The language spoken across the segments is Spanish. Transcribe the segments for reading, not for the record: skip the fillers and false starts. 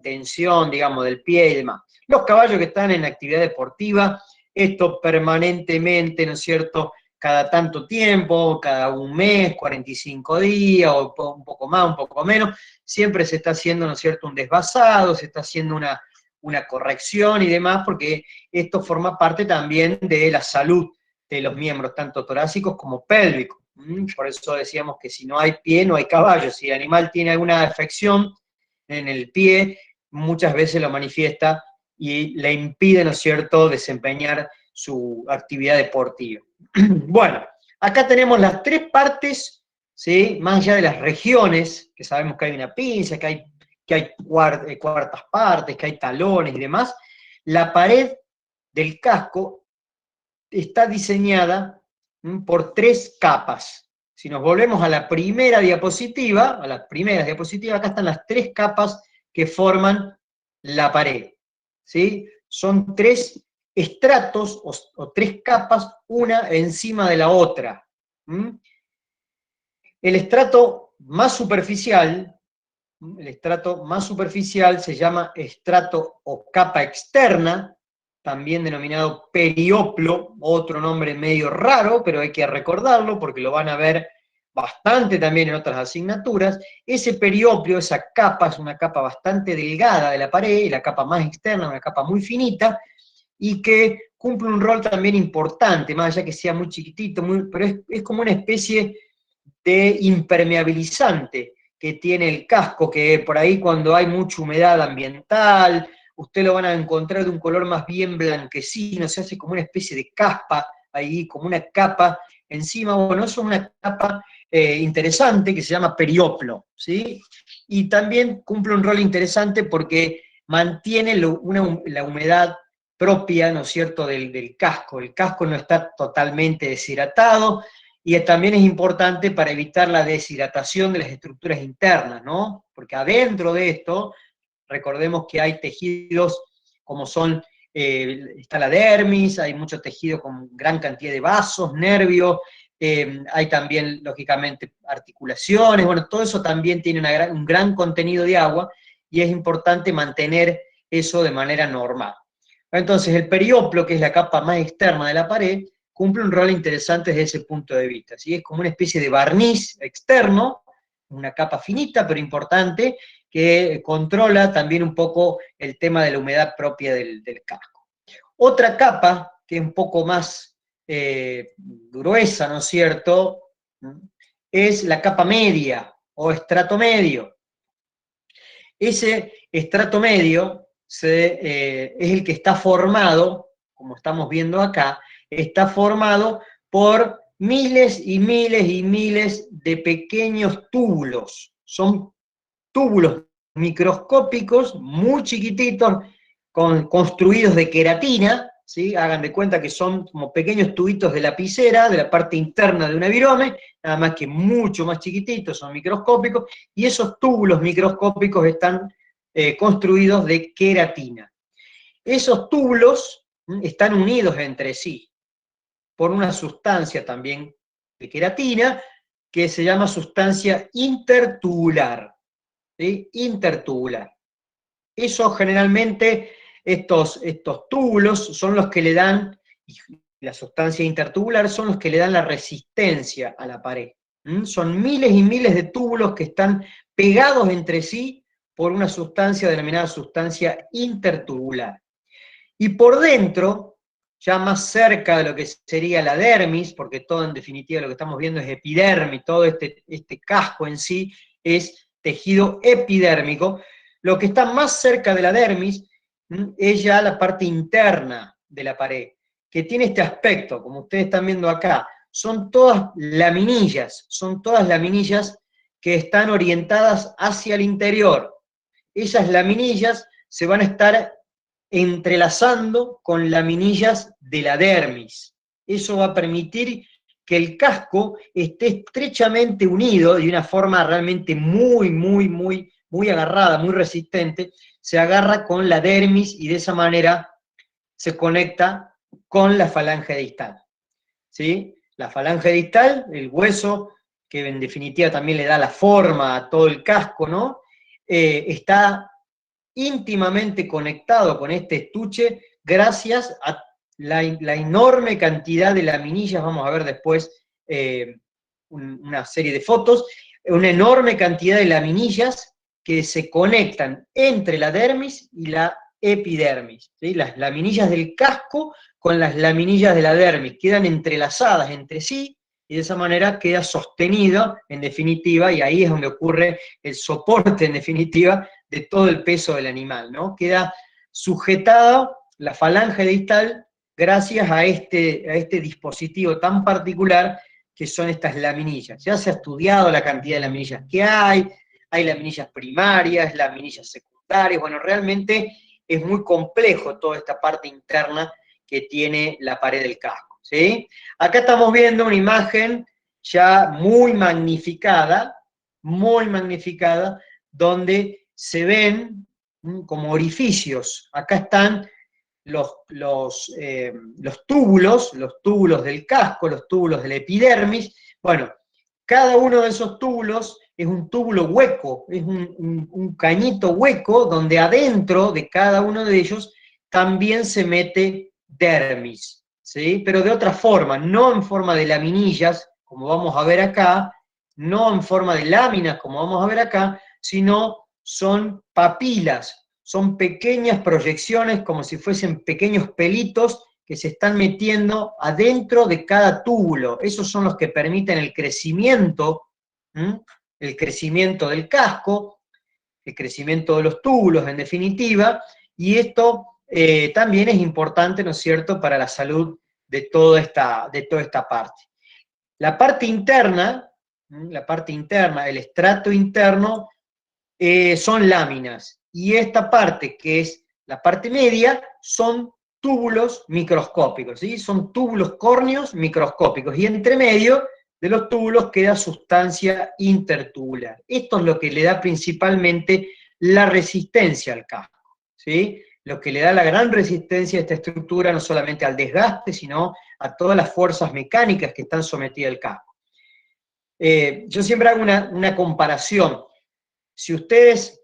tensión, digamos, del pie y demás. Los caballos que están en actividad deportiva, esto permanentemente, ¿no es cierto?, cada tanto tiempo, cada un mes, 45 días, o un poco más, un poco menos, siempre se está haciendo, ¿no es cierto?, un desvasado, se está haciendo una corrección y demás, porque esto forma parte también de la salud de los miembros, tanto torácicos como pélvicos. Por eso decíamos que si no hay pie, no hay caballo. Si el animal tiene alguna afección en el pie, muchas veces lo manifiesta y le impide, ¿no es cierto?, desempeñar su actividad deportiva. Bueno, acá tenemos las tres partes, ¿sí?, más allá de las regiones, que sabemos que hay una pinza, que hay cuartas partes, que hay talones y demás. La pared del casco está diseñada por tres capas. Si nos volvemos a la primera diapositiva, a las primeras diapositivas, acá están las tres capas que forman la pared, ¿sí? Son tres estratos o tres capas, una encima de la otra. El estrato más superficial se llama estrato o capa externa, también denominado perioplo, otro nombre medio raro, pero hay que recordarlo porque lo van a ver bastante también en otras asignaturas. Ese perioplio, esa capa, es una capa bastante delgada de la pared, la capa más externa, una capa muy finita, y que cumple un rol también importante, más allá que sea muy chiquitito, pero es como una especie de impermeabilizante que tiene el casco, que por ahí cuando hay mucha humedad ambiental, usted lo van a encontrar de un color más bien blanquecino, se hace como una especie de caspa ahí, como una capa encima. Bueno, eso es una capa interesante que se llama perioplo, ¿sí? Y también cumple un rol interesante porque mantiene la humedad propia, ¿no es cierto?, del casco. El casco no está totalmente deshidratado, y también es importante para evitar la deshidratación de las estructuras internas, ¿no? Porque adentro de esto, recordemos que hay tejidos como son, está la dermis, hay mucho tejido con gran cantidad de vasos, nervios, hay también, lógicamente, articulaciones, bueno, todo eso también tiene un gran contenido de agua, y es importante mantener eso de manera normal. Entonces, el perioplo, que es la capa más externa de la pared, cumple un rol interesante desde ese punto de vista, ¿sí? Es como una especie de barniz externo, una capa finita pero importante, que controla también un poco el tema de la humedad propia del casco. Otra capa, que es un poco más gruesa, ¿no es cierto?, es la capa media o estrato medio. Ese estrato medio es el que está formado, como estamos viendo acá, está formado por miles y miles y miles de pequeños túbulos. Son túbulos microscópicos, muy chiquititos, construidos de queratina, ¿sí? Hagan de cuenta que son como pequeños tubitos de lapicera, de la parte interna de una virome, nada más que mucho más chiquititos, son microscópicos, y esos túbulos microscópicos están construidos de queratina. Esos túbulos están unidos entre sí por una sustancia también de queratina que se llama sustancia intertubular, ¿sí? Intertubular. Eso generalmente, estos túbulos son los que le dan, la sustancia intertubular son los que le dan la resistencia a la pared. Son miles y miles de túbulos que están pegados entre sí por una sustancia denominada sustancia intertubular. Y por dentro, ya más cerca de lo que sería la dermis, porque todo en definitiva lo que estamos viendo es epidermis, todo este casco en sí es tejido epidérmico. Lo que está más cerca de la dermis es ya la parte interna de la pared, que tiene este aspecto, como ustedes están viendo acá. Son todas laminillas que están orientadas hacia el interior. Esas laminillas se van a estar entrelazando con laminillas de la dermis. Eso va a permitir que el casco esté estrechamente unido de una forma realmente muy agarrada, muy resistente, se agarra con la dermis y de esa manera se conecta con la falange distal, ¿sí? La falange distal, el hueso, que en definitiva también le da la forma a todo el casco, ¿no? Está íntimamente conectado con este estuche gracias a la enorme cantidad de laminillas. Vamos a ver después una serie de fotos, una enorme cantidad de laminillas que se conectan entre la dermis y la epidermis, ¿sí? Las laminillas del casco con las laminillas de la dermis quedan entrelazadas entre sí, y de esa manera queda sostenido, en definitiva, y ahí es donde ocurre el soporte, en definitiva, de todo el peso del animal, ¿no? Queda sujetada la falange distal gracias a este dispositivo tan particular que son estas laminillas. Ya se ha estudiado la cantidad de laminillas que hay laminillas primarias, laminillas secundarias, bueno, realmente es muy complejo toda esta parte interna que tiene la pared del casco, ¿sí? Acá estamos viendo una imagen ya muy magnificada, donde se ven como orificios. Acá están los túbulos del casco, los túbulos de la epidermis. Bueno, cada uno de esos túbulos es un túbulo hueco, es un cañito hueco donde adentro de cada uno de ellos también se mete dermis, ¿sí? Pero de otra forma, no en forma de laminillas, como vamos a ver acá, no en forma de láminas, como vamos a ver acá, sino son papilas, son pequeñas proyecciones como si fuesen pequeños pelitos que se están metiendo adentro de cada túbulo. Esos son los que permiten el crecimiento del casco, el crecimiento de los túbulos, en definitiva, y esto también es importante, ¿no es cierto?, para la salud de toda esta parte. La parte interna, el estrato interno, son láminas, y esta parte, que es la parte media, son túbulos microscópicos, ¿sí? Son túbulos córneos microscópicos, y entre medio de los túbulos queda sustancia intertubular. Esto es lo que le da principalmente la resistencia al casco, ¿sí? Lo que le da la gran resistencia a esta estructura, no solamente al desgaste, sino a todas las fuerzas mecánicas que están sometidas al casco. Yo siempre hago una comparación. Si ustedes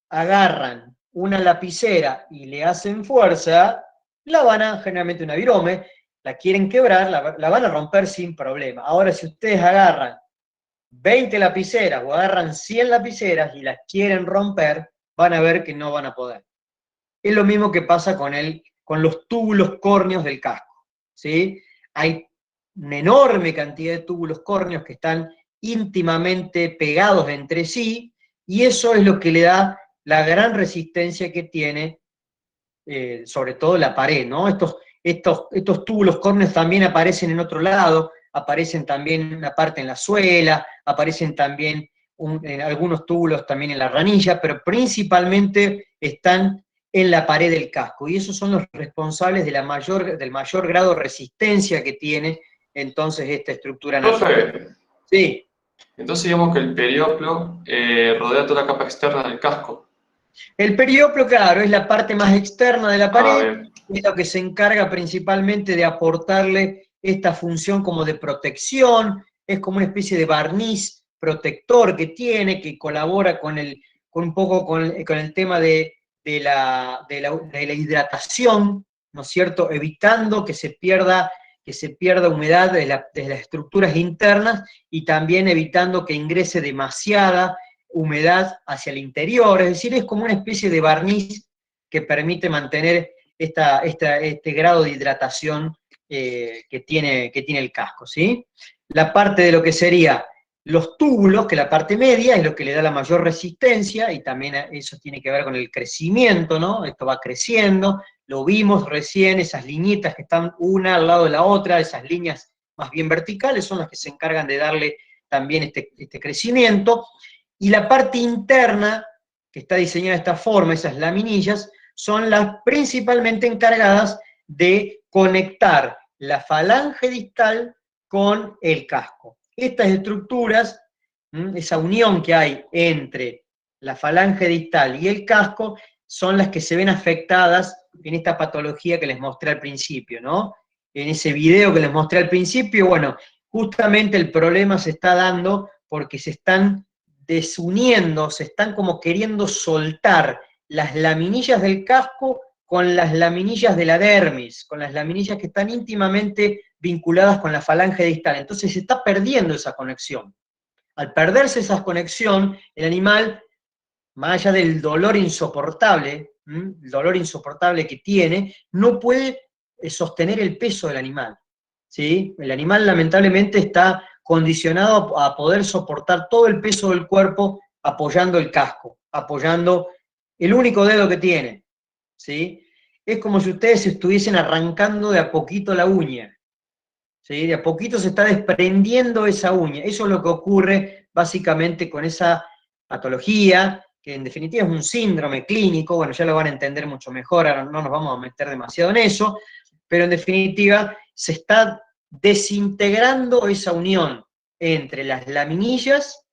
agarran una lapicera y le hacen fuerza, generalmente una virome, la quieren quebrar, la van a romper sin problema. Ahora, si ustedes agarran 20 lapiceras o agarran 100 lapiceras y las quieren romper, van a ver que no van a poder. Es lo mismo que pasa con los túbulos córneos del casco, ¿sí? Hay una enorme cantidad de túbulos córneos que están íntimamente pegados entre sí, y eso es lo que le da la gran resistencia que tiene, sobre todo la pared, ¿no? Estos túbulos córneos también aparecen en otro lado, aparecen también en una parte en la suela, aparecen también en algunos túbulos también en la ranilla, pero principalmente están en la pared del casco, y esos son los responsables del mayor grado de resistencia que tiene entonces esta estructura natural. Profe, Sí. entonces digamos que el perioplo rodea toda la capa externa del casco. El perioplo, claro, es la parte más externa de la pared, Bien. es lo que se encarga principalmente de aportarle esta función como de protección, es como una especie de barniz protector que tiene, que colabora con un poco con el tema de la hidratación, ¿no es cierto?, evitando que se pierda humedad de las estructuras internas, y también evitando que ingrese demasiada humedad hacia el interior. Es decir, es como una especie de barniz que permite mantener este grado de hidratación que tiene el casco, ¿sí? La parte de lo que sería los túbulos, que la parte media es lo que le da la mayor resistencia, y también eso tiene que ver con el crecimiento, ¿no? Esto va creciendo, lo vimos recién, esas liñitas que están una al lado de la otra, esas líneas más bien verticales, son las que se encargan de darle también este crecimiento. Y la parte interna, que está diseñada de esta forma, esas laminillas, son las principalmente encargadas de conectar la falange distal con el casco. Estas estructuras, esa unión que hay entre la falange distal y el casco, son las que se ven afectadas en esta patología que les mostré al principio, ¿no? En ese video que les mostré al principio, bueno, justamente el problema se está dando porque se están desuniendo, se están como queriendo soltar las laminillas del casco con las laminillas de la dermis, con las laminillas que están íntimamente vinculadas con la falange distal. Entonces se está perdiendo esa conexión. Al perderse esa conexión, el animal, más allá del dolor insoportable, el dolor insoportable que tiene, no puede sostener el peso del animal, ¿sí? El animal lamentablemente está condicionado a poder soportar todo el peso del cuerpo apoyando el casco, apoyando el único dedo que tiene, ¿sí? Es como si ustedes estuviesen arrancando de a poquito la uña, ¿sí? De a poquito se está desprendiendo esa uña. Eso es lo que ocurre básicamente con esa patología, que en definitiva es un síndrome clínico, bueno, ya lo van a entender mucho mejor, ahora no nos vamos a meter demasiado en eso, pero en definitiva se está desintegrando esa unión entre las laminillas,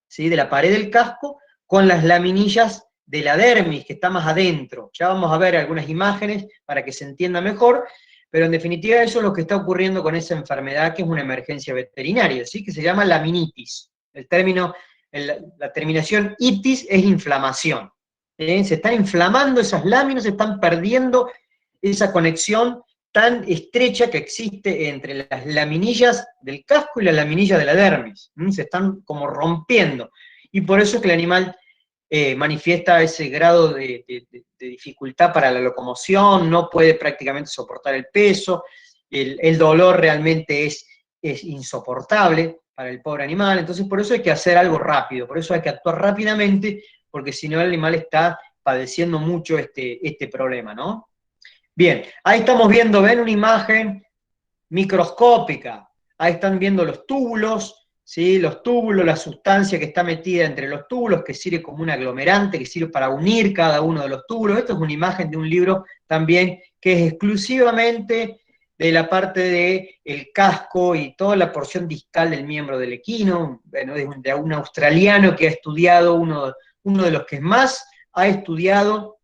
¿sí?, de la pared del casco con las laminillas de la dermis, que está más adentro. Ya vamos a ver algunas imágenes para que se entienda mejor, pero en definitiva eso es lo que está ocurriendo con esa enfermedad, que es una emergencia veterinaria, ¿sí?, que se llama laminitis. El término, la terminación itis es inflamación. Se están inflamando esas láminas, se están perdiendo esa conexión tan estrecha que existe entre las laminillas del casco y las laminillas de la dermis. Se están como rompiendo. Y por eso es que el animal manifiesta ese grado de dificultad para la locomoción, no puede prácticamente soportar el peso, el dolor realmente es insoportable para el pobre animal. Entonces por eso hay que hacer algo rápido, por eso hay que actuar rápidamente, porque si no el animal está padeciendo mucho este problema, ¿no? Bien, ahí estamos viendo, ven una imagen microscópica, ahí están viendo los túbulos, ¿sí? Los túbulos, la sustancia que está metida entre los túbulos, que sirve como un aglomerante, que sirve para unir cada uno de los túbulos. Esto es una imagen de un libro también que es exclusivamente de la parte del casco y toda la porción distal del miembro del equino. Bueno, es de un australiano que ha estudiado, uno de los que más ha estudiado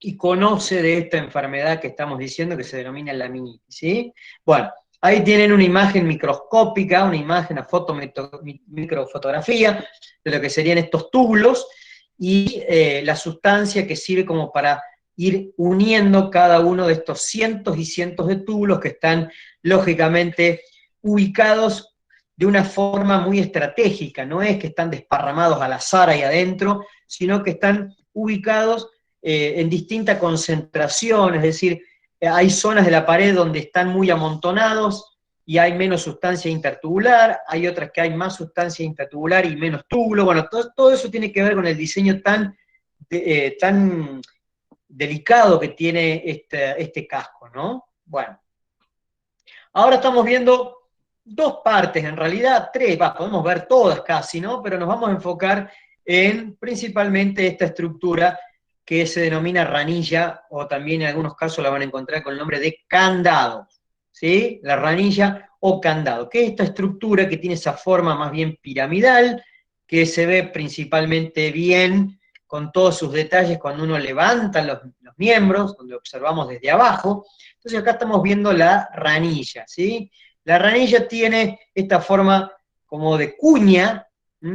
y conoce de esta enfermedad que estamos diciendo que se denomina laminitis, ¿sí? Bueno, ahí tienen una imagen microscópica, una imagen, una microfotografía de lo que serían estos túbulos y la sustancia que sirve como para ir uniendo cada uno de estos cientos y cientos de túbulos que están lógicamente ubicados de una forma muy estratégica. No es que están desparramados al azar ahí adentro, sino que están ubicados en distinta concentración, es decir, hay zonas de la pared donde están muy amontonados y hay menos sustancia intertubular, hay otras que hay más sustancia intertubular y menos túbulo. Bueno, todo eso tiene que ver con el diseño tan delicado que tiene este casco, ¿no? Bueno, ahora estamos viendo dos partes, en realidad tres, podemos ver todas casi, ¿no? Pero nos vamos a enfocar en principalmente esta estructura que se denomina ranilla, o también en algunos casos la van a encontrar con el nombre de candado, ¿sí? La ranilla o candado, que es esta estructura que tiene esa forma más bien piramidal, que se ve principalmente bien con todos sus detalles cuando uno levanta los miembros, donde observamos desde abajo. Entonces acá estamos viendo la ranilla, ¿sí? La ranilla tiene esta forma como de cuña,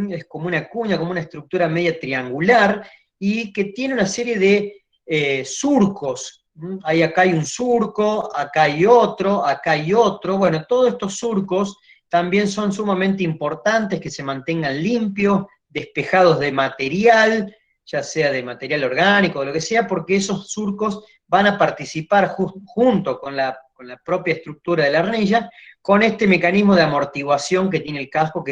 es como una cuña, como una estructura media triangular, y que tiene una serie de surcos. Ahí acá hay un surco, acá hay otro, acá hay otro. Bueno, todos estos surcos también son sumamente importantes, que se mantengan limpios, despejados de material, ya sea de material orgánico o lo que sea, porque esos surcos van a participar junto con la propia estructura de la ranilla, con este mecanismo de amortiguación que tiene el casco, que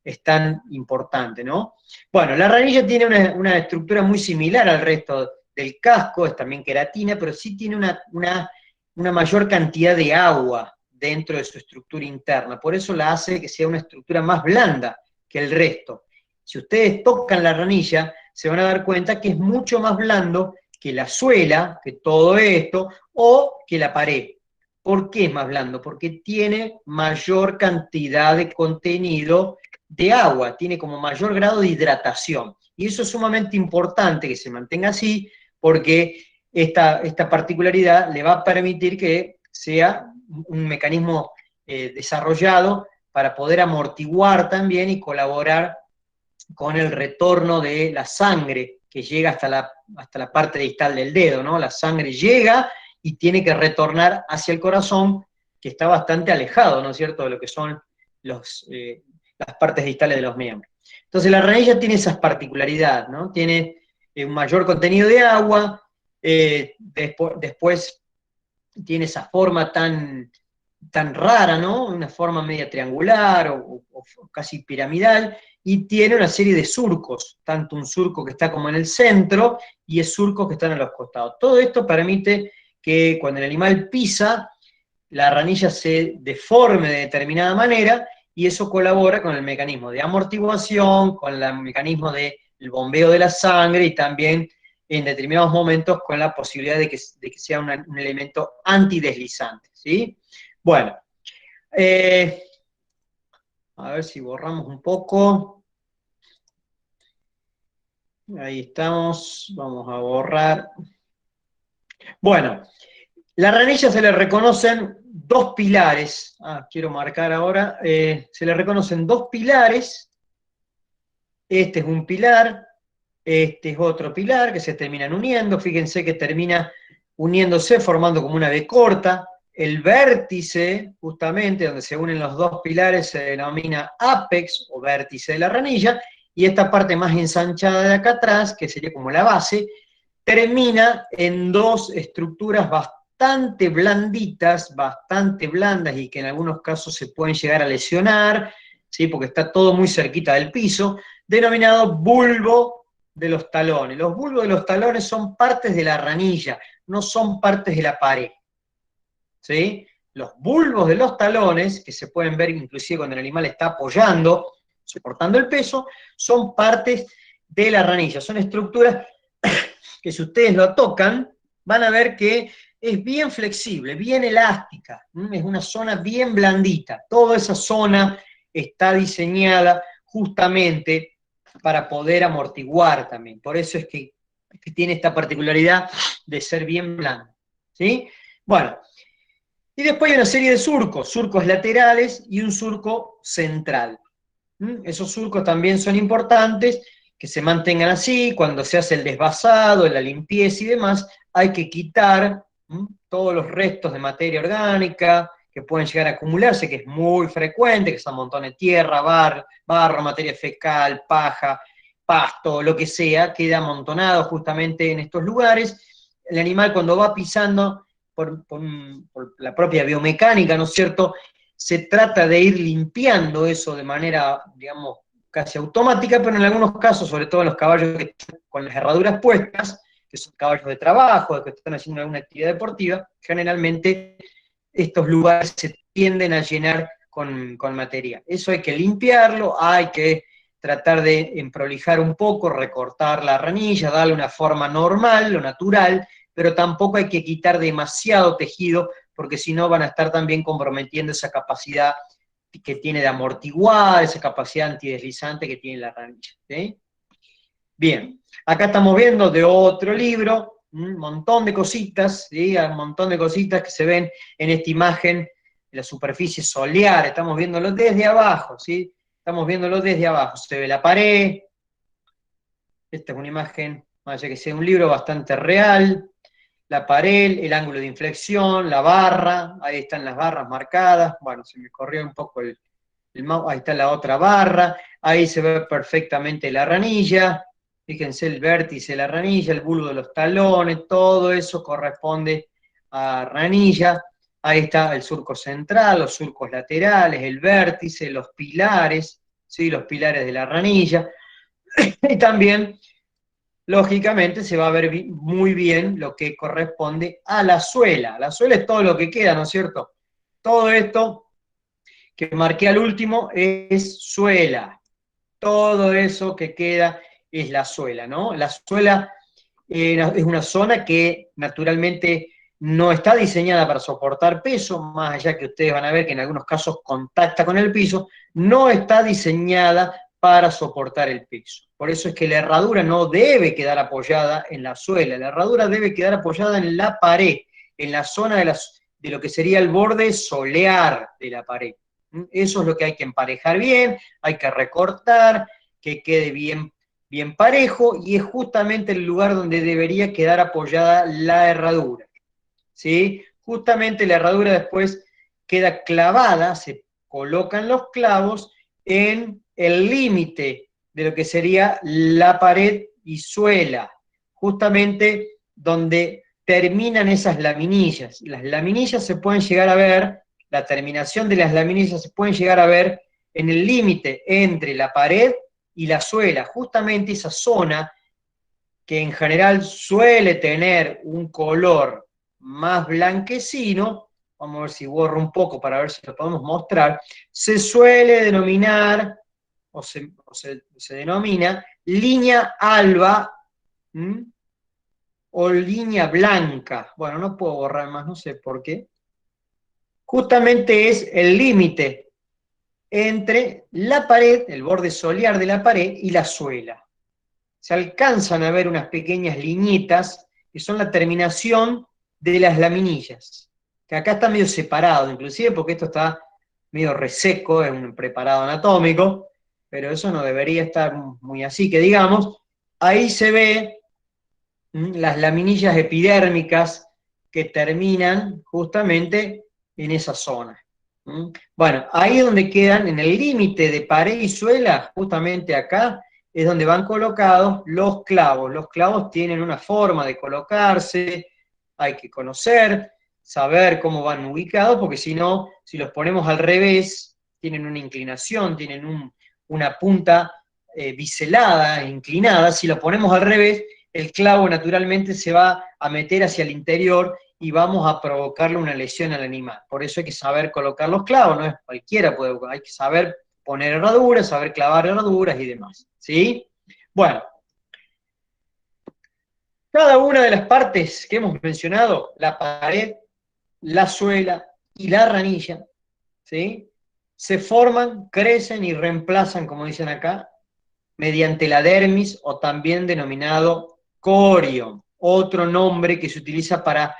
es tan importante, ¿no? Bueno, la ranilla tiene una estructura muy similar al resto del casco, es también queratina, pero sí tiene una mayor cantidad de agua dentro de su estructura interna, por eso la hace que sea una estructura más blanda que el resto. Si ustedes tocan la ranilla, se van a dar cuenta que es mucho más blando que la suela, que todo esto, o que la pared. ¿Por qué es más blando? Porque tiene mayor cantidad de contenido de agua, tiene como mayor grado de hidratación. Y eso es sumamente importante que se mantenga así, porque esta particularidad le va a permitir que sea un mecanismo desarrollado para poder amortiguar también y colaborar con el retorno de la sangre que llega hasta la parte distal del dedo, ¿no? La sangre llega y tiene que retornar hacia el corazón, que está bastante alejado, ¿no es cierto?, de lo que son las partes distales de los miembros. Entonces la ranilla tiene esas particularidades, ¿no? Tiene un mayor contenido de agua, después tiene esa forma tan rara, ¿no? Una forma media triangular o casi piramidal, y tiene una serie de surcos, tanto un surco que está como en el centro y es surcos que están a los costados. Todo esto permite que cuando el animal pisa, la ranilla se deforme de determinada manera y eso colabora con el mecanismo de amortiguación, con el mecanismo del bombeo de la sangre y también en determinados momentos con la posibilidad de que sea un elemento antideslizante, ¿sí? Bueno, a ver si borramos un poco. Ahí estamos, vamos a borrar. Bueno, la ranilla se le reconocen dos pilares. Quiero marcar ahora. Se le reconocen dos pilares. Este es un pilar, este es otro pilar que se terminan uniendo. Fíjense que termina uniéndose, formando como una B corta. El vértice, justamente, donde se unen los dos pilares, se denomina ápex o vértice de la ranilla. Y esta parte más ensanchada de acá atrás, que sería como la base, termina en dos estructuras bastante blanditas, bastante blandas y que en algunos casos se pueden llegar a lesionar, ¿sí? Porque está todo muy cerquita del piso, denominado bulbo de los talones. Los bulbos de los talones son partes de la ranilla, no son partes de la pared, ¿sí? Los bulbos de los talones, que se pueden ver inclusive cuando el animal está apoyando, soportando el peso, son partes de la ranilla, son estructuras que si ustedes lo tocan, van a ver que es bien flexible, bien elástica, es una zona bien blandita. Toda esa zona está diseñada justamente para poder amortiguar también. Por eso es que tiene esta particularidad de ser bien blanda, ¿sí? Bueno, y después hay una serie de surcos laterales y un surco central. Esos surcos también son importantes, que se mantengan así. Cuando se hace el desvasado, la limpieza y demás, hay que quitar todos los restos de materia orgánica que pueden llegar a acumularse, que es muy frecuente, que son montones de tierra, barro, materia fecal, paja, pasto, lo que sea, queda amontonado justamente en estos lugares. El animal cuando va pisando por la propia biomecánica, ¿no es cierto?, se trata de ir limpiando eso de manera, digamos, casi automática, pero en algunos casos, sobre todo en los caballos que están con las herraduras puestas, que son caballos de trabajo, que están haciendo alguna actividad deportiva, generalmente estos lugares se tienden a llenar con materia. Eso hay que limpiarlo, hay que tratar de emprolijar un poco, recortar la ranilla, darle una forma normal, lo natural, pero tampoco hay que quitar demasiado tejido, porque si no van a estar también comprometiendo esa capacidad que tiene de amortiguar, esa capacidad antideslizante que tiene la ranilla, ¿sí? Bien, acá estamos viendo de otro libro, un montón de cositas, ¿sí? Un montón de cositas que se ven en esta imagen de la superficie solear, estamos viéndolo desde abajo, ¿sí? Estamos viéndolo desde abajo, se ve la pared, esta es una imagen, más allá que sea un libro, bastante real, la pared, el ángulo de inflexión, la barra, ahí están las barras marcadas, bueno, se me corrió un poco el mouse, ahí está la otra barra, ahí se ve perfectamente la ranilla, fíjense el vértice de la ranilla, el bulbo de los talones, todo eso corresponde a ranilla, ahí está el surco central, los surcos laterales, el vértice, los pilares, ¿sí? Los pilares de la ranilla, y también lógicamente se va a ver muy bien lo que corresponde a la suela. La suela es todo lo que queda, ¿no es cierto? Todo esto que marqué al último es suela. Todo eso que queda es la suela, ¿no? La suela es una zona que naturalmente no está diseñada para soportar peso, más allá que ustedes van a ver que en algunos casos contacta con el piso, no está diseñada para soportar el peso. Por eso es que la herradura no debe quedar apoyada en la suela, la herradura debe quedar apoyada en la pared, en la zona de lo que sería el borde solear de la pared. Eso es lo que hay que emparejar bien, hay que recortar, que quede bien bien parejo, y es justamente el lugar donde debería quedar apoyada la herradura, ¿sí? Justamente la herradura después queda clavada, se colocan los clavos en el límite de lo que sería la pared y suela, justamente donde terminan esas laminillas. Las laminillas se pueden llegar a ver, la terminación de las laminillas se pueden llegar a ver en el límite entre la pared y la suela, justamente esa zona que en general suele tener un color más blanquecino, vamos a ver si borro un poco para ver si lo podemos mostrar, se suele denominar, se denomina línea alba, ¿m? O línea blanca. Bueno, no puedo borrar más, no sé por qué. Justamente es el límite entre la pared, el borde solear de la pared y la suela. Se alcanzan a ver unas pequeñas liñitas que son la terminación de las laminillas, que acá está medio separado, inclusive porque esto está medio reseco, es un preparado anatómico, pero eso no debería estar muy así, que digamos, ahí se ve las laminillas epidérmicas que terminan justamente en esa zona. Bueno, ahí es donde quedan, en el límite de pared y suela, justamente acá, es donde van colocados los clavos. Los clavos tienen una forma de colocarse, hay que conocer, saber cómo van ubicados, porque si no, si los ponemos al revés, tienen una inclinación, tienen una punta biselada, inclinada. Si los ponemos al revés, el clavo naturalmente se va a meter hacia el interior y vamos a provocarle una lesión al animal. Por eso hay que saber colocar los clavos, no es cualquiera puede, hay que saber poner herraduras, saber clavar herraduras y demás, ¿sí? Bueno, cada una de las partes que hemos mencionado, la pared, la suela y la ranilla, ¿sí? Se forman, crecen y reemplazan, como dicen acá, mediante la dermis o también denominado corion, otro nombre que se utiliza para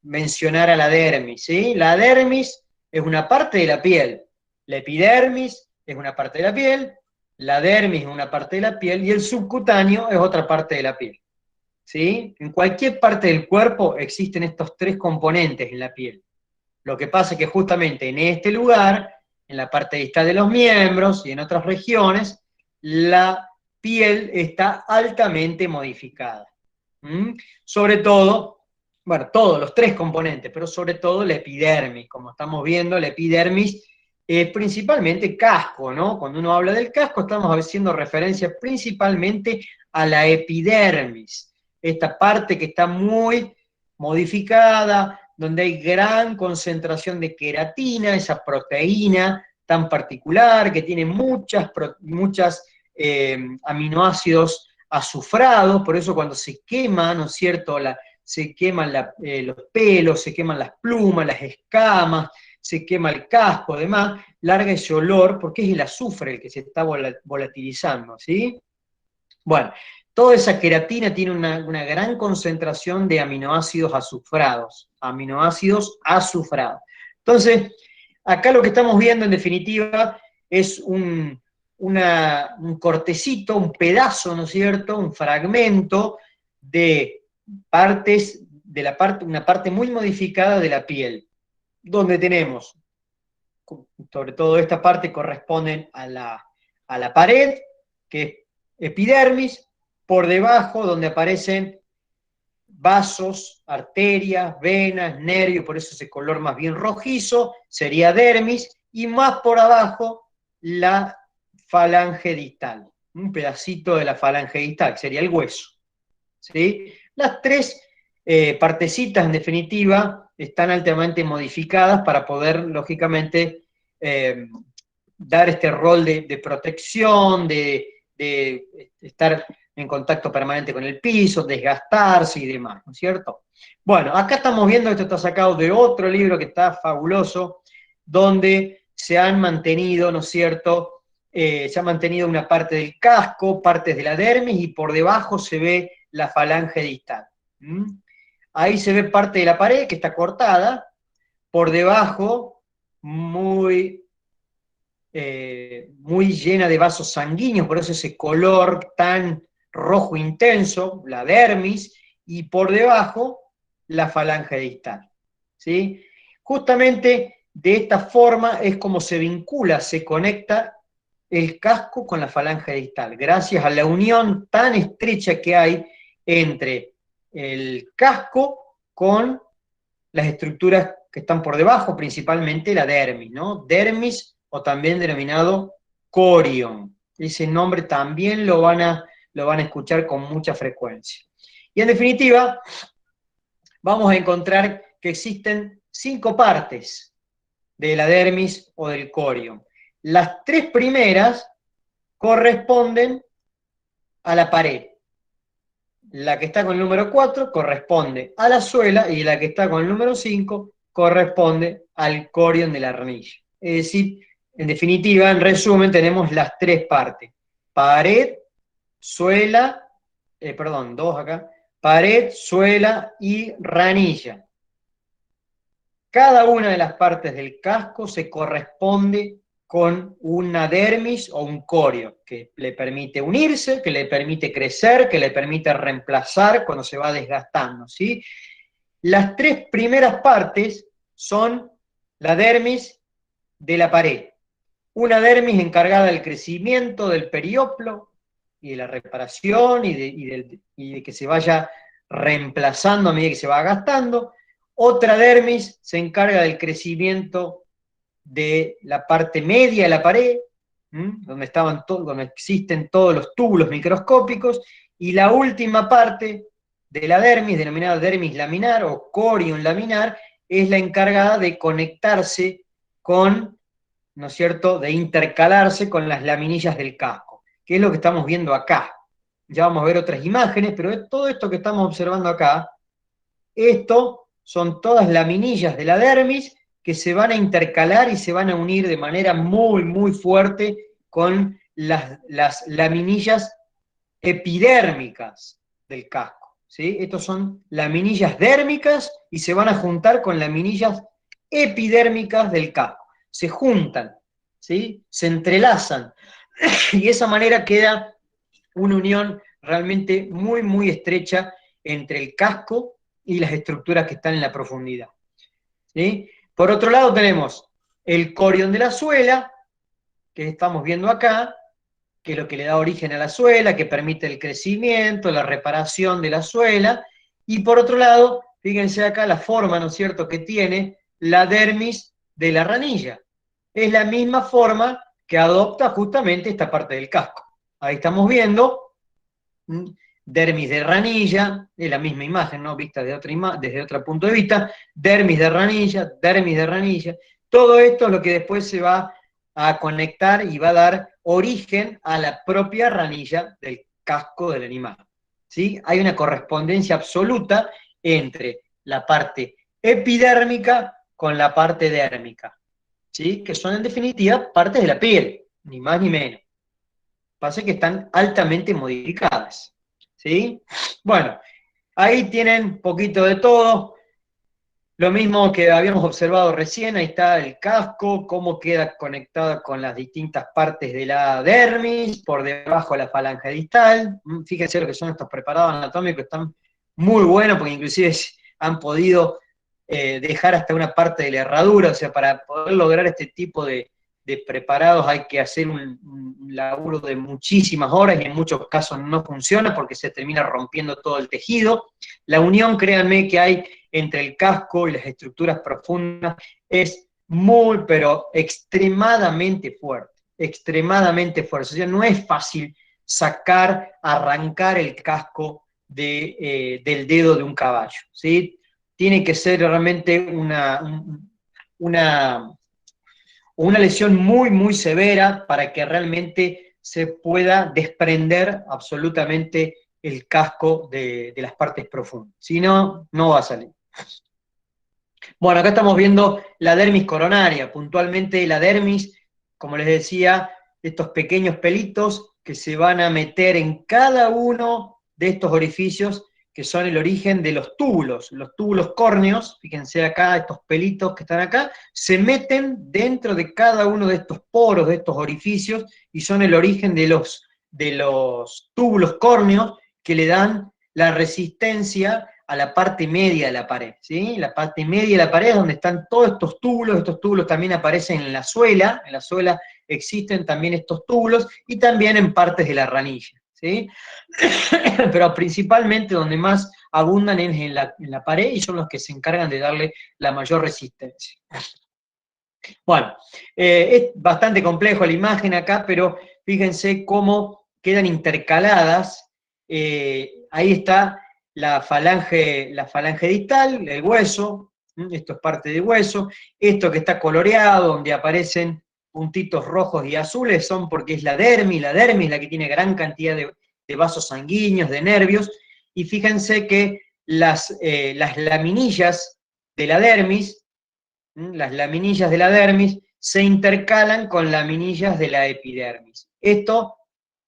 mencionar a la dermis, ¿sí? La dermis es una parte de la piel, la epidermis es una parte de la piel, la dermis es una parte de la piel y el subcutáneo es otra parte de la piel, ¿sí? En cualquier parte del cuerpo existen estos tres componentes en la piel. Lo que pasa es que justamente en este lugar, en la parte distal de los miembros y en otras regiones, la piel está altamente modificada. Sobre todo, bueno, todos los tres componentes, pero sobre todo la epidermis. Como estamos viendo, la epidermis es principalmente casco, ¿no? Cuando uno habla del casco, estamos haciendo referencia principalmente a la epidermis, esta parte que está muy modificada, donde hay gran concentración de queratina, esa proteína tan particular que tiene muchas aminoácidos azufrados, por eso cuando se quema, ¿no es cierto?, se queman los pelos, se queman las plumas, las escamas, se quema el casco, además, larga ese olor, porque es el azufre el que se está volatilizando, ¿sí? Bueno, toda esa queratina tiene una gran concentración de aminoácidos azufrados, Entonces, acá lo que estamos viendo en definitiva es un cortecito, un pedazo, ¿no es cierto?, un fragmento de partes, una parte muy modificada de la piel, donde tenemos, sobre todo esta parte corresponden a la pared, que es epidermis, por debajo donde aparecen vasos, arterias, venas, nervios, por eso ese color más bien rojizo, sería dermis, y más por abajo la falange distal, un pedacito de la falange distal, que sería el hueso, ¿sí? Las tres partecitas, en definitiva, están altamente modificadas para poder, lógicamente, dar este rol de protección, de estar en contacto permanente con el piso, desgastarse y demás, ¿no es cierto? Bueno, acá estamos viendo, esto está sacado de otro libro que está fabuloso, donde se han mantenido, ¿no es cierto?, se ha mantenido una parte del casco, partes de la dermis, y por debajo se ve la falange distal. Ahí se ve parte de la pared que está cortada, por debajo, muy muy llena de vasos sanguíneos, por eso ese color tan rojo intenso, la dermis, y por debajo la falange distal. ¿Sí? Justamente de esta forma es como se vincula, se conecta el casco con la falange distal, gracias a la unión tan estrecha que hay entre el casco con las estructuras que están por debajo, principalmente la dermis, ¿no? Dermis, o también denominado corion. Ese nombre también lo van a escuchar con mucha frecuencia. Y en definitiva, vamos a encontrar que existen 5 partes de la dermis o del corion. Las 3 primeras corresponden a la pared. La que está con el número 4 corresponde a la suela y la que está con el número 5 corresponde al corion de la ranilla. Es decir, en definitiva, en resumen, tenemos las 3 partes. Pared, suela, perdón, 2 acá. Pared, suela y ranilla. Cada una de las partes del casco se corresponde con una dermis o un corio, que le permite unirse, que le permite crecer, que le permite reemplazar cuando se va desgastando, ¿sí? Las 3 primeras partes son la dermis de la pared. Una dermis encargada del crecimiento del perioplo y de la reparación y de que se vaya reemplazando a medida que se va gastando. Otra dermis se encarga del crecimiento de la parte media de la pared, donde existen todos los túbulos microscópicos, y la última parte de la dermis, denominada dermis laminar o corion laminar, es la encargada de conectarse con, ¿no es cierto?, de intercalarse con las laminillas del casco, que es lo que estamos viendo acá. Ya vamos a ver otras imágenes, pero todo esto que estamos observando acá, esto son todas laminillas de la dermis que se van a intercalar y se van a unir de manera muy, muy fuerte con las laminillas epidérmicas del casco. ¿Sí? Estos son laminillas dérmicas y se van a juntar con laminillas epidérmicas del casco. Se juntan, ¿sí? Se entrelazan y de esa manera queda una unión realmente muy, muy estrecha entre el casco y las estructuras que están en la profundidad. ¿Sí? Por otro lado tenemos el corion de la suela, que estamos viendo acá, que es lo que le da origen a la suela, que permite el crecimiento, la reparación de la suela, y por otro lado, fíjense acá la forma, ¿no es cierto?, que tiene la dermis de la ranilla. Es la misma forma que adopta justamente esta parte del casco. Ahí estamos viendo dermis de ranilla, es la misma imagen, ¿no?, vista desde otro punto de vista, dermis de ranilla, todo esto es lo que después se va a conectar y va a dar origen a la propia ranilla del casco del animal. ¿Sí? Hay una correspondencia absoluta entre la parte epidérmica con la parte dérmica, ¿sí? Que son en definitiva partes de la piel, ni más ni menos. Pasa que están altamente modificadas. ¿Sí? Bueno, ahí tienen un poquito de todo. Lo mismo que habíamos observado recién, ahí está el casco, cómo queda conectado con las distintas partes de la dermis, por debajo de la falange distal. Fíjense lo que son estos preparados anatómicos, están muy buenos, porque inclusive han podido dejar hasta una parte de la herradura, o sea, para poder lograr este tipo de preparados hay que hacer un laburo de muchísimas horas y en muchos casos no funciona porque se termina rompiendo todo el tejido. La unión, créanme, que hay entre el casco y las estructuras profundas es muy, pero extremadamente fuerte, extremadamente fuerte. O sea, no es fácil arrancar el casco del dedo de un caballo, ¿sí? Tiene que ser realmente una lesión muy, muy severa para que realmente se pueda desprender absolutamente el casco de las partes profundas. Si no, no va a salir. Bueno, acá estamos viendo la dermis coronaria, puntualmente la dermis, como les decía, estos pequeños pelitos que se van a meter en cada uno de estos orificios que son el origen de los túbulos córneos, fíjense acá, estos pelitos que están acá, se meten dentro de cada uno de estos poros, de estos orificios, y son el origen de los túbulos córneos que le dan la resistencia a la parte media de la pared, ¿sí? La parte media de la pared es donde están todos estos túbulos también aparecen en la suela existen también estos túbulos, y también en partes de la ranilla, ¿sí? Pero principalmente donde más abundan es en la pared, y son los que se encargan de darle la mayor resistencia. Bueno, es bastante complejo la imagen acá, pero fíjense cómo quedan intercaladas. Ahí está la falange distal, el hueso, esto es parte del hueso. Esto que está coloreado, donde aparecen puntitos rojos y azules, son porque es la dermis la que tiene gran cantidad de vasos sanguíneos, de nervios, y fíjense que las laminillas de la dermis, las laminillas de la dermis se intercalan con laminillas de la epidermis. Esto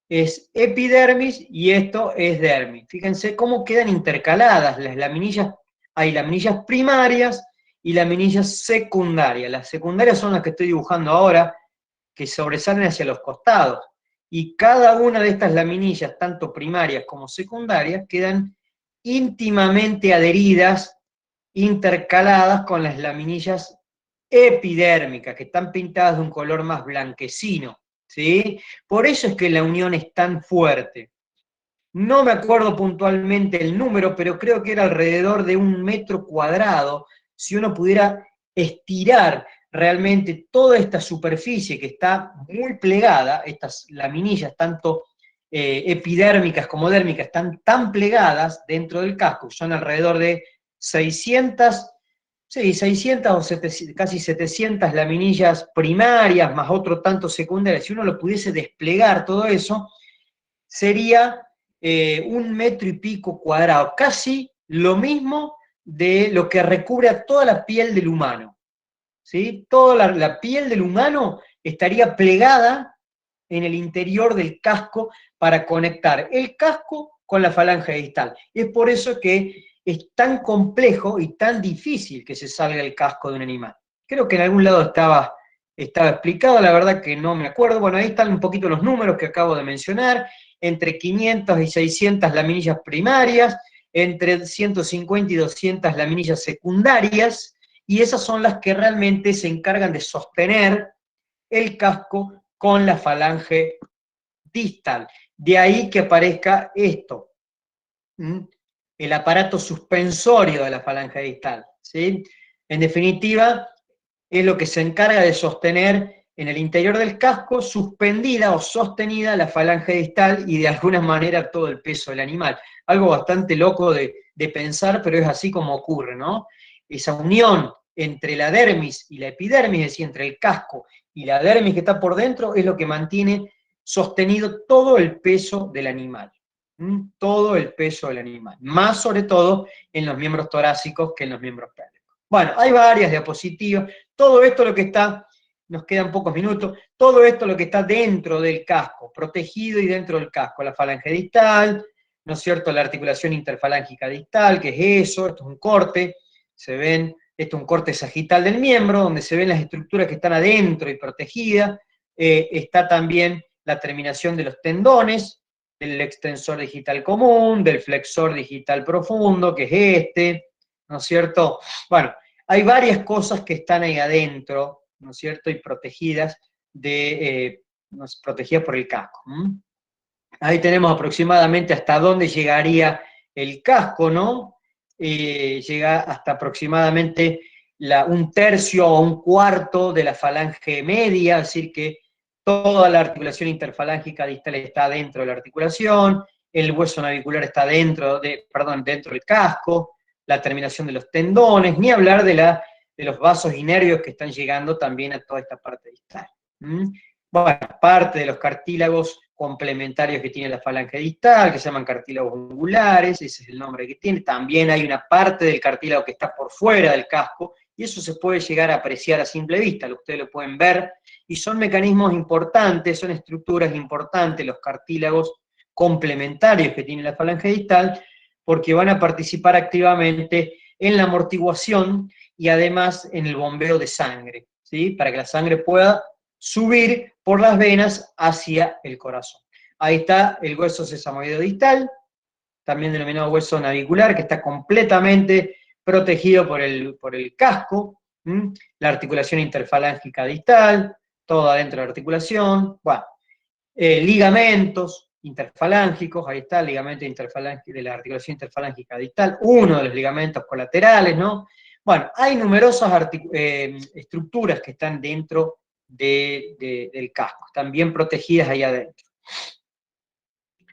es epidermis y esto es dermis. Fíjense cómo quedan intercaladas las laminillas. Hay laminillas primarias y laminillas secundarias. Las secundarias son las que estoy dibujando ahora, que sobresalen hacia los costados. Y cada una de estas laminillas, tanto primarias como secundarias, quedan íntimamente adheridas, intercaladas con las laminillas epidérmicas, que están pintadas de un color más blanquecino, ¿sí? Por eso es que la unión es tan fuerte. No me acuerdo puntualmente el número, pero creo que era alrededor de 1 metro cuadrado, si uno pudiera estirar realmente toda esta superficie que está muy plegada, estas laminillas, tanto epidérmicas como dérmicas, están tan plegadas dentro del casco, son alrededor de 600 o 700, casi 700 laminillas primarias, más otro tanto secundarias. Si uno lo pudiese desplegar todo eso, sería 1 metro y pico cuadrado, casi lo mismo de lo que recubre a toda la piel del humano, ¿sí? Toda la piel del humano estaría plegada en el interior del casco para conectar el casco con la falange distal. Es por eso que es tan complejo y tan difícil que se salga el casco de un animal. Creo que en algún lado estaba explicado, la verdad que no me acuerdo. Bueno, ahí están un poquito los números que acabo de mencionar, entre 500 y 600 laminillas primarias, entre 150 y 200 laminillas secundarias, y esas son las que realmente se encargan de sostener el casco con la falange distal. De ahí que aparezca esto, el aparato suspensorio de la falange distal, ¿sí? En definitiva, es lo que se encarga de sostener en el interior del casco, suspendida o sostenida la falange distal y de alguna manera todo el peso del animal. Algo bastante loco de pensar, pero es así como ocurre, ¿no? Esa unión entre la dermis y la epidermis, es decir, entre el casco y la dermis que está por dentro, es lo que mantiene sostenido todo el peso del animal. Todo el peso del animal, más sobre todo en los miembros torácicos que en los miembros pélvicos. Bueno, hay varias diapositivas. Todo esto lo que está, nos quedan pocos minutos, todo esto lo que está dentro del casco, protegido y dentro del casco, la falange distal, ¿no es cierto?, la articulación interfalángica distal, que es eso, esto es un corte, se ven, esto es un corte sagital del miembro, donde se ven las estructuras que están adentro y protegidas, está también la terminación de los tendones, del extensor digital común, del flexor digital profundo, que es este, ¿no es cierto? Bueno, hay varias cosas que están ahí adentro, ¿no es cierto?, y protegidas, protegidas por el casco. Ahí tenemos aproximadamente hasta dónde llegaría el casco, ¿no? Llega hasta aproximadamente 1/3 o 1/4 de la falange media, es decir que toda la articulación interfalángica distal está dentro de la articulación, el hueso navicular está dentro del casco, la terminación de los tendones, ni hablar de los vasos y nervios que están llegando también a toda esta parte distal. Bueno, parte de los cartílagos complementarios que tiene la falange distal, que se llaman cartílagos ungulares, ese es el nombre que tiene. También hay una parte del cartílago que está por fuera del casco, y eso se puede llegar a apreciar a simple vista, ustedes lo pueden ver, y son mecanismos importantes, son estructuras importantes, los cartílagos complementarios que tiene la falange distal, porque van a participar activamente en la amortiguación y además en el bombeo de sangre, ¿sí? Para que la sangre pueda subir por las venas hacia el corazón. Ahí está el hueso sesamoideo distal, también denominado hueso navicular, que está completamente protegido por el casco, la articulación interfalángica distal, todo adentro de la articulación, bueno, ligamentos interfalángicos, ahí está el ligamento de la articulación interfalángica distal, uno de los ligamentos colaterales, ¿no? Bueno, hay numerosas estructuras que están dentro del casco, están bien protegidas ahí adentro.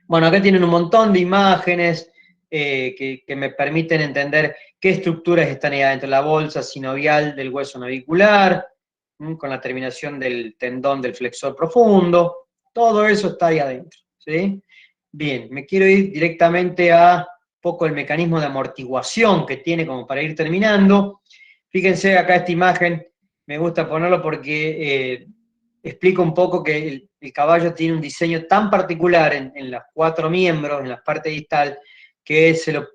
Bueno, acá tienen un montón de imágenes que me permiten entender qué estructuras están ahí adentro. La bolsa sinovial del hueso navicular, con la terminación del tendón del flexor profundo, todo eso está ahí adentro, ¿sí? Bien, me quiero ir directamente a poco el mecanismo de amortiguación que tiene como para ir terminando. Fíjense acá esta imagen, me gusta ponerlo porque explica un poco que el caballo tiene un diseño tan particular en los 4 miembros, en la parte distal, que se lo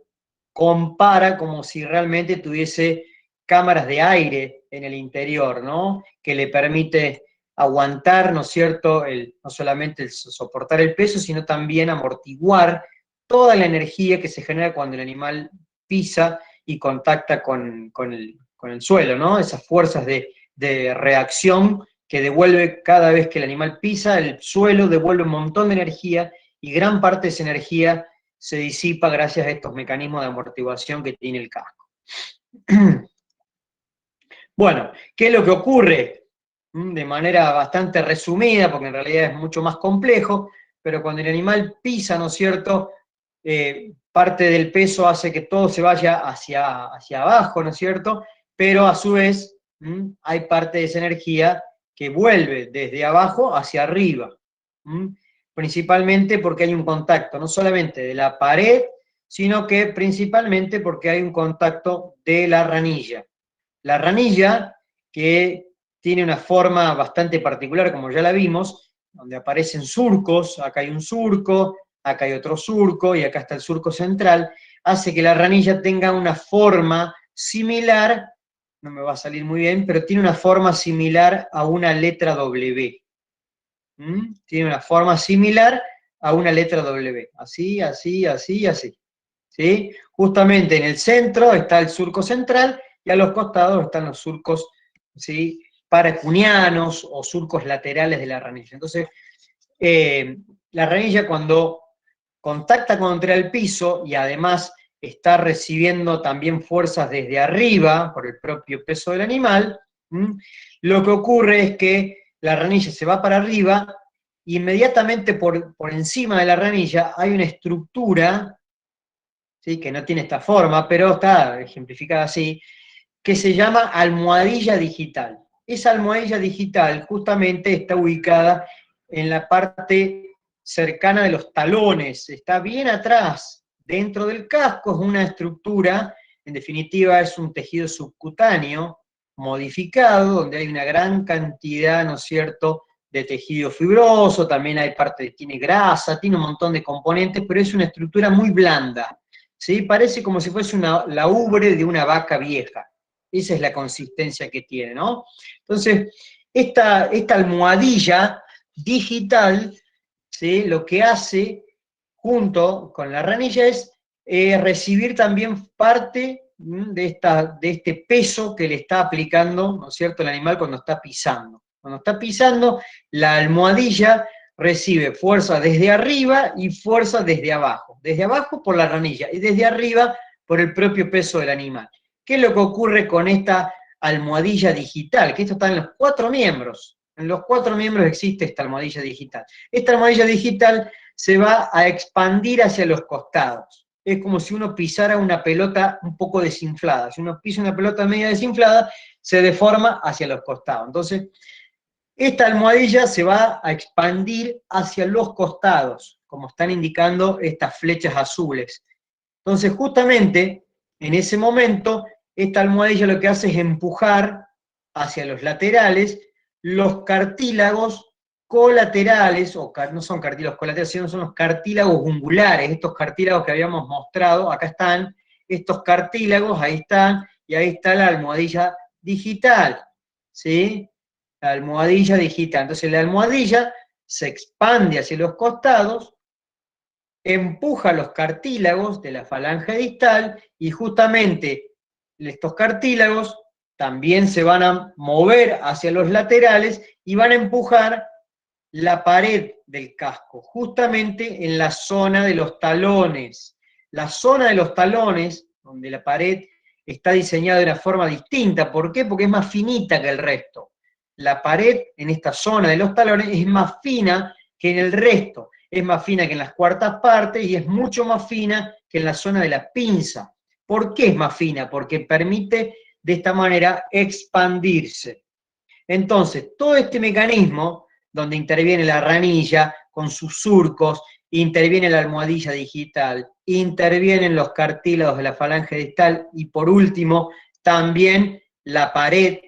compara como si realmente tuviese cámaras de aire en el interior, ¿no? Que le permite aguantar, ¿no es cierto?, no solamente el soportar el peso, sino también amortiguar toda la energía que se genera cuando el animal pisa y contacta con el suelo, ¿no? Esas fuerzas de reacción que devuelve cada vez que el animal pisa, el suelo devuelve un montón de energía y gran parte de esa energía se disipa gracias a estos mecanismos de amortiguación que tiene el casco. Bueno, ¿qué es lo que ocurre? De manera bastante resumida, porque en realidad es mucho más complejo, pero cuando el animal pisa, ¿no es cierto?, parte del peso hace que todo se vaya hacia abajo, ¿no es cierto?, pero a su vez hay parte de esa energía que vuelve desde abajo hacia arriba, principalmente porque hay un contacto, no solamente de la pared, sino que principalmente porque hay un contacto de la ranilla. La ranilla, que tiene una forma bastante particular, como ya la vimos, donde aparecen surcos, acá hay un surco, acá hay otro surco, y acá está el surco central, hace que la ranilla tenga una forma similar, no me va a salir muy bien, pero tiene una forma similar a una letra W. Tiene una forma similar a una letra W. Así, así, así, así. ¿Sí? Justamente en el centro está el surco central y a los costados están los surcos, ¿sí?, paracuneanos o surcos laterales de la ranilla. Entonces, la ranilla cuando contacta contra el piso y además está recibiendo también fuerzas desde arriba por el propio peso del animal, lo que ocurre es que la ranilla se va para arriba y inmediatamente por encima de la ranilla hay una estructura, ¿sí?, que no tiene esta forma, pero está ejemplificada así, que se llama almohadilla digital. Esa almohadilla digital justamente está ubicada en la parte cercana de los talones, está bien atrás, dentro del casco, es una estructura, en definitiva es un tejido subcutáneo modificado, donde hay una gran cantidad, ¿no es cierto?, de tejido fibroso, también hay parte que tiene grasa, tiene un montón de componentes, pero es una estructura muy blanda, ¿sí? Parece como si fuese la ubre de una vaca vieja. Esa es la consistencia que tiene, ¿no? Entonces, esta almohadilla digital, ¿sí?, lo que hace, junto con la ranilla, es recibir también parte de este peso que le está aplicando, ¿no es cierto?, el animal cuando está pisando. Cuando está pisando, la almohadilla recibe fuerza desde arriba y fuerza desde abajo. Desde abajo por la ranilla y desde arriba por el propio peso del animal. ¿Qué es lo que ocurre con esta almohadilla digital? Que esto está en los 4 miembros. En los 4 miembros existe esta almohadilla digital. Esta almohadilla digital se va a expandir hacia los costados. Es como si uno pisara una pelota un poco desinflada. Si uno pisa una pelota media desinflada, se deforma hacia los costados. Entonces, esta almohadilla se va a expandir hacia los costados, como están indicando estas flechas azules. Entonces, justamente, en ese momento, esta almohadilla lo que hace es empujar hacia los laterales los cartílagos colaterales, no son cartílagos colaterales, sino son los cartílagos ungulares, estos cartílagos que habíamos mostrado, acá están, estos cartílagos, ahí están, y ahí está la almohadilla digital, ¿sí? La almohadilla digital. Entonces la almohadilla se expande hacia los costados, empuja los cartílagos de la falange distal, y justamente estos cartílagos también se van a mover hacia los laterales y van a empujar la pared del casco, justamente en la zona de los talones. La zona de los talones, donde la pared está diseñada de una forma distinta. ¿Por qué? Porque es más finita que el resto. La pared en esta zona de los talones es más fina que en el resto. Es más fina que en las cuartas partes y es mucho más fina que en la zona de la pinza. ¿Por qué es más fina? Porque permite de esta manera expandirse. Entonces, todo este mecanismo, donde interviene la ranilla con sus surcos, interviene la almohadilla digital, intervienen los cartílagos de la falange distal y por último, también la pared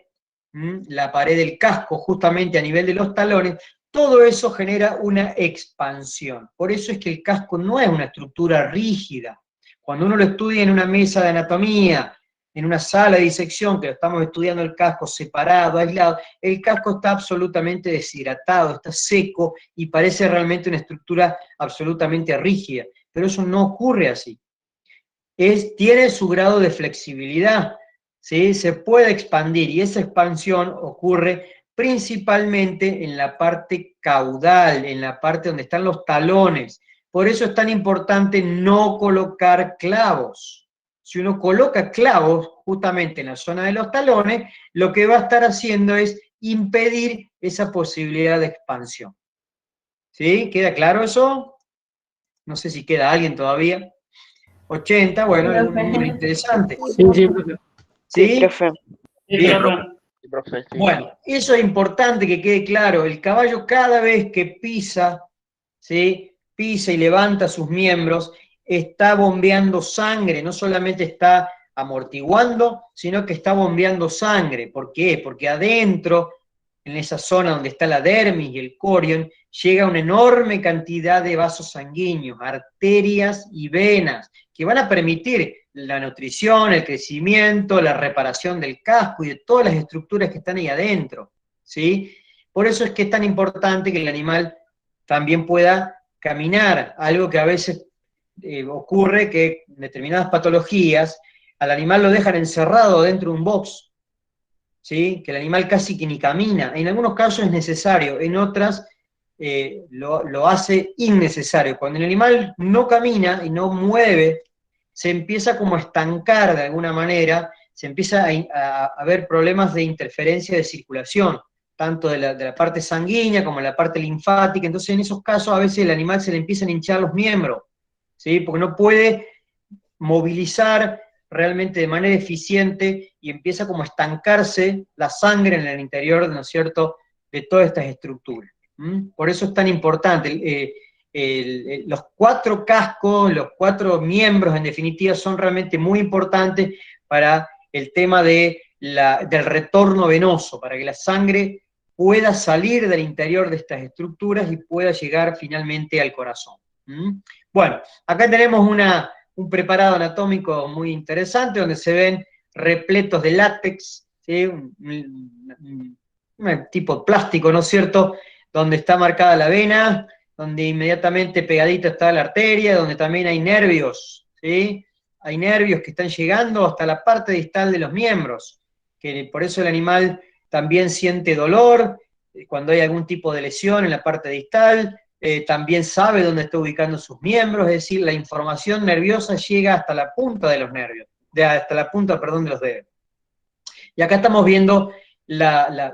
del casco, justamente a nivel de los talones, todo eso genera una expansión. Por eso es que el casco no es una estructura rígida. Cuando uno lo estudia en una mesa de anatomía, en una sala de disección, que lo estamos estudiando el casco separado, aislado, el casco está absolutamente deshidratado, está seco y parece realmente una estructura absolutamente rígida. Pero eso no ocurre así. Tiene su grado de flexibilidad, ¿sí? Se puede expandir y esa expansión ocurre principalmente en la parte caudal, en la parte donde están los talones. Por eso es tan importante no colocar clavos. Si uno coloca clavos justamente en la zona de los talones, lo que va a estar haciendo es impedir esa posibilidad de expansión. ¿Sí? ¿Queda claro eso? No sé si queda alguien todavía. 80, bueno, es un número interesante. Sí, sí, profe. ¿Sí? Sí, profe. Bien. Sí, profe, sí. Bueno, eso es importante que quede claro. El caballo cada vez que pisa, ¿sí? Pisa y levanta sus miembros, está bombeando sangre, no solamente está amortiguando, sino que está bombeando sangre. ¿Por qué? Porque adentro, en esa zona donde está la dermis y el corion, llega una enorme cantidad de vasos sanguíneos, arterias y venas, que van a permitir la nutrición, el crecimiento, la reparación del casco y de todas las estructuras que están ahí adentro, ¿sí? Por eso es que es tan importante que el animal también pueda caminar, algo que a veces ocurre que en determinadas patologías al animal lo dejan encerrado dentro de un box, ¿sí? Que el animal casi que ni camina. En algunos casos es necesario, en otras lo hace innecesario. Cuando el animal no camina y no mueve, se empieza como a estancar de alguna manera, se empieza a ver problemas de interferencia de circulación, tanto de la parte sanguínea como de la parte linfática. Entonces en esos casos a veces el animal se le empiezan a hinchar los miembros, ¿sí? Porque no puede movilizar realmente de manera eficiente y empieza como a estancarse la sangre en el interior, ¿no es cierto?, de todas estas estructuras. Por eso es tan importante. Los 4 cascos, los 4 miembros, en definitiva, son realmente muy importantes para el tema del retorno venoso, para que la sangre pueda salir del interior de estas estructuras y pueda llegar finalmente al corazón. Bueno, acá tenemos un preparado anatómico muy interesante, donde se ven repletos de látex, ¿sí? Un tipo de plástico, ¿no es cierto?, donde está marcada la vena, donde inmediatamente pegadita está la arteria, donde también hay nervios, ¿sí? Hay nervios que están llegando hasta la parte distal de los miembros, que por eso el animal también siente dolor cuando hay algún tipo de lesión en la parte distal, también sabe dónde está ubicando sus miembros, es decir, la información nerviosa llega hasta la punta de los nervios, hasta la punta, perdón, de los dedos. Y acá estamos viendo la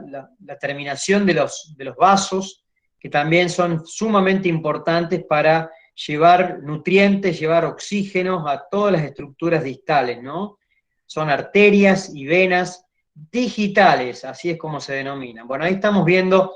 terminación de los vasos, que también son sumamente importantes para llevar nutrientes, llevar oxígenos a todas las estructuras distales, ¿no? Son arterias y venas digitales, así es como se denominan. Bueno, ahí estamos viendo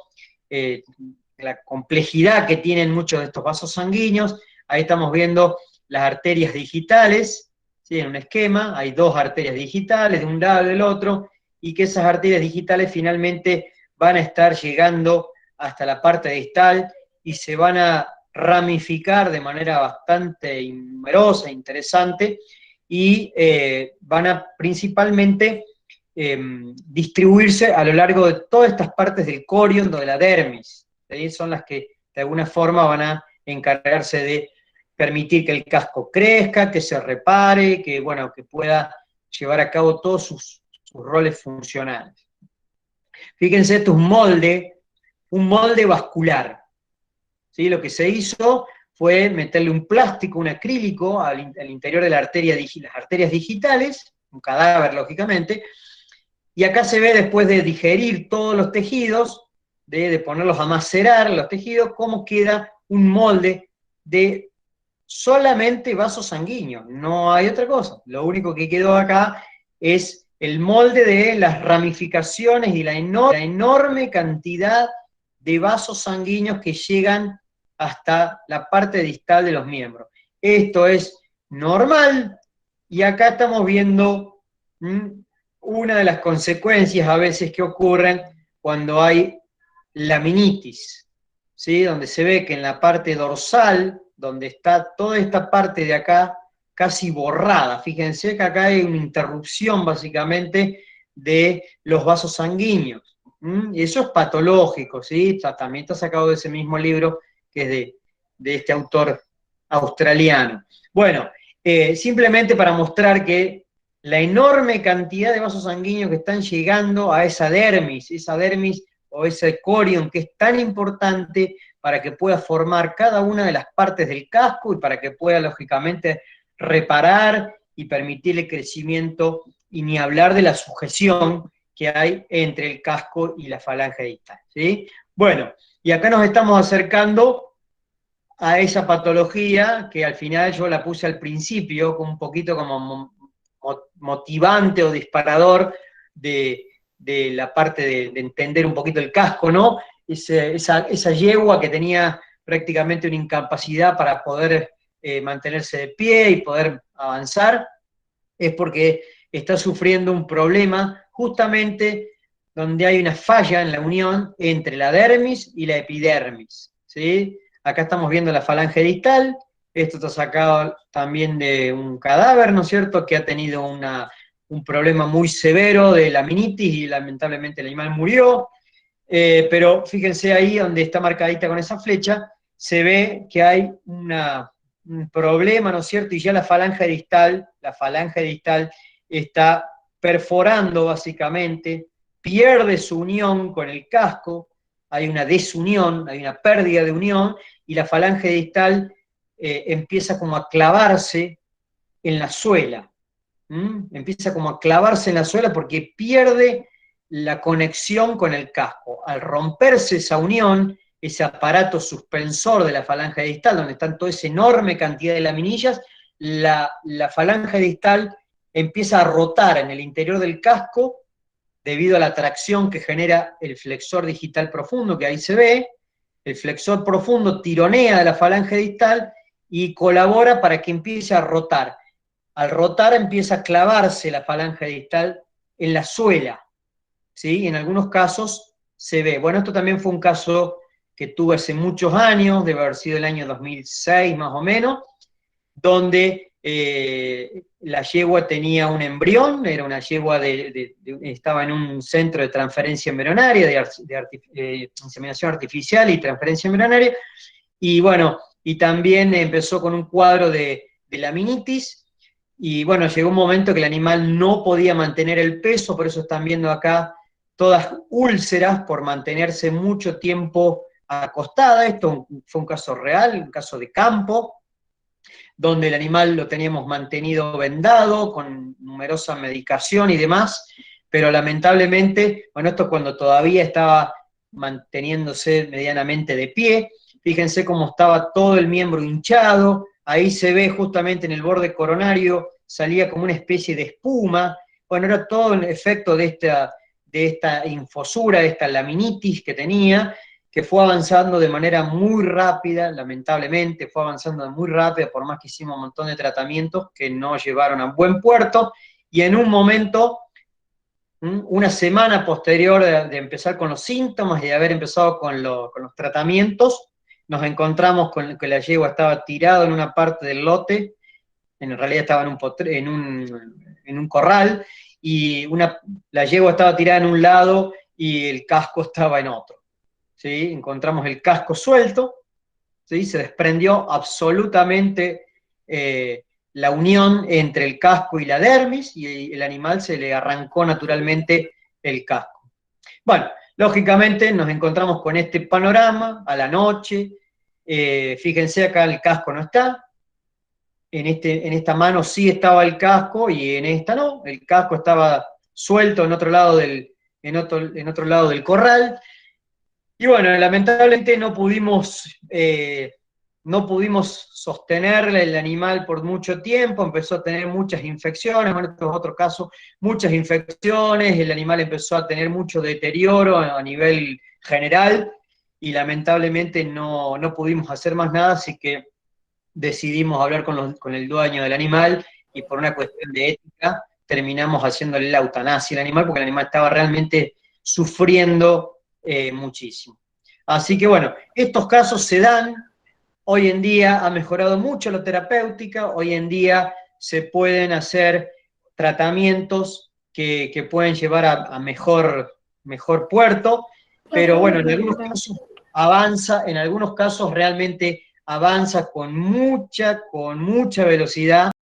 la complejidad que tienen muchos de estos vasos sanguíneos. Ahí estamos viendo las arterias digitales, ¿sí? En un esquema hay 2 arterias digitales de un lado y del otro, y que esas arterias digitales finalmente van a estar llegando hasta la parte distal y se van a ramificar de manera bastante numerosa, interesante, y van a principalmente distribuirse a lo largo de todas estas partes del corion, de la dermis. ¿Sí? Son las que de alguna forma van a encargarse de permitir que el casco crezca, que se repare, que, bueno, que pueda llevar a cabo todos sus roles funcionales. Fíjense, esto es un molde vascular. ¿Sí? Lo que se hizo fue meterle un plástico, un acrílico al interior de las arterias digitales, un cadáver lógicamente, y acá se ve, después de digerir todos los tejidos, de ponerlos a macerar los tejidos, cómo queda un molde de solamente vasos sanguíneos, no hay otra cosa. Lo único que quedó acá es el molde de las ramificaciones y la enorme cantidad de vasos sanguíneos que llegan hasta la parte distal de los miembros. Esto es normal, y acá estamos viendo una de las consecuencias a veces que ocurren cuando hay laminitis, ¿sí? Donde se ve que en la parte dorsal, donde está toda esta parte de acá casi borrada, fíjense que acá hay una interrupción básicamente de los vasos sanguíneos. Y eso es patológico, ¿sí? También está sacado de ese mismo libro que es de este autor australiano. Bueno, simplemente para mostrar que la enorme cantidad de vasos sanguíneos que están llegando a esa dermis o ese corion que es tan importante para que pueda formar cada una de las partes del casco y para que pueda, lógicamente, reparar y permitir el crecimiento, y ni hablar de la sujeción que hay entre el casco y la falange distal, ¿sí? Bueno, y acá nos estamos acercando a esa patología que al final yo la puse al principio, con un poquito como motivante o disparador de la parte de entender un poquito el casco, ¿no? Esa yegua que tenía prácticamente una incapacidad para poder mantenerse de pie y poder avanzar, es porque está sufriendo un problema justamente donde hay una falla en la unión entre la dermis y la epidermis, ¿sí? Acá estamos viendo la falange distal. Esto está sacado también de un cadáver, ¿no es cierto?, que ha tenido un problema muy severo de laminitis y lamentablemente el animal murió. Pero fíjense ahí donde está marcadita con esa flecha, se ve que hay un problema, ¿no es cierto? Y ya la falange distal está perforando básicamente, pierde su unión con el casco, hay una desunión, hay una pérdida de unión, y la falange distal empieza como a clavarse en la suela. Empieza como a clavarse en la suela porque pierde la conexión con el casco. Al romperse esa unión, ese aparato suspensor de la falange distal, donde están toda esa enorme cantidad de laminillas, la falange distal empieza a rotar en el interior del casco debido a la tracción que genera el flexor digital profundo, que ahí se ve. El flexor profundo tironea de la falange distal y colabora para que empiece a rotar. Al rotar empieza a clavarse la falange distal en la suela, ¿sí? En algunos casos se ve. Bueno, esto también fue un caso que tuve hace muchos años, debe haber sido el año 2006 más o menos, donde la yegua tenía un embrión, era una yegua estaba en un centro de transferencia embrionaria, de inseminación artificial y transferencia embrionaria, y bueno, y también empezó con un cuadro de laminitis. Y bueno, llegó un momento que el animal no podía mantener el peso, por eso están viendo acá todas úlceras por mantenerse mucho tiempo acostada. Esto fue un caso real, un caso de campo, donde el animal lo teníamos mantenido vendado, con numerosa medicación y demás, pero lamentablemente, bueno, esto cuando todavía estaba manteniéndose medianamente de pie. Fíjense cómo estaba todo el miembro hinchado. Ahí se ve justamente en el borde coronario, salía como una especie de espuma. Bueno, era todo un efecto de esta infosura, de esta laminitis que tenía, que fue avanzando de manera muy rápida, lamentablemente, fue avanzando muy rápido, por más que hicimos un montón de tratamientos que no llevaron a buen puerto, y en un momento Una semana posterior de empezar con los síntomas y de haber empezado con los tratamientos, nos encontramos con que la yegua estaba tirada en una parte del lote, en realidad estaba en un corral, y la yegua estaba tirada en un lado y el casco estaba en otro. ¿Sí? Encontramos el casco suelto, ¿sí? Se desprendió absolutamente la unión entre el casco y la dermis, y el animal se le arrancó naturalmente el casco. Bueno, lógicamente nos encontramos con este panorama a la noche. Fíjense, acá el casco no está. En esta mano sí estaba el casco y en esta no. El casco estaba suelto en otro lado en otro lado del corral. Y bueno, lamentablemente no pudimos sostener el animal por mucho tiempo, empezó a tener muchas infecciones, bueno, esto es otro caso, muchas infecciones, el animal empezó a tener mucho deterioro a nivel general, y lamentablemente no pudimos hacer más nada, así que decidimos hablar con el dueño del animal, y por una cuestión de ética terminamos haciéndole la eutanasia al animal, porque el animal estaba realmente sufriendo muchísimo. Así que bueno, estos casos se dan. Hoy en día ha mejorado mucho la terapéutica, hoy en día se pueden hacer tratamientos que pueden llevar a mejor puerto, pero bueno, en algunos casos realmente avanza con mucha velocidad.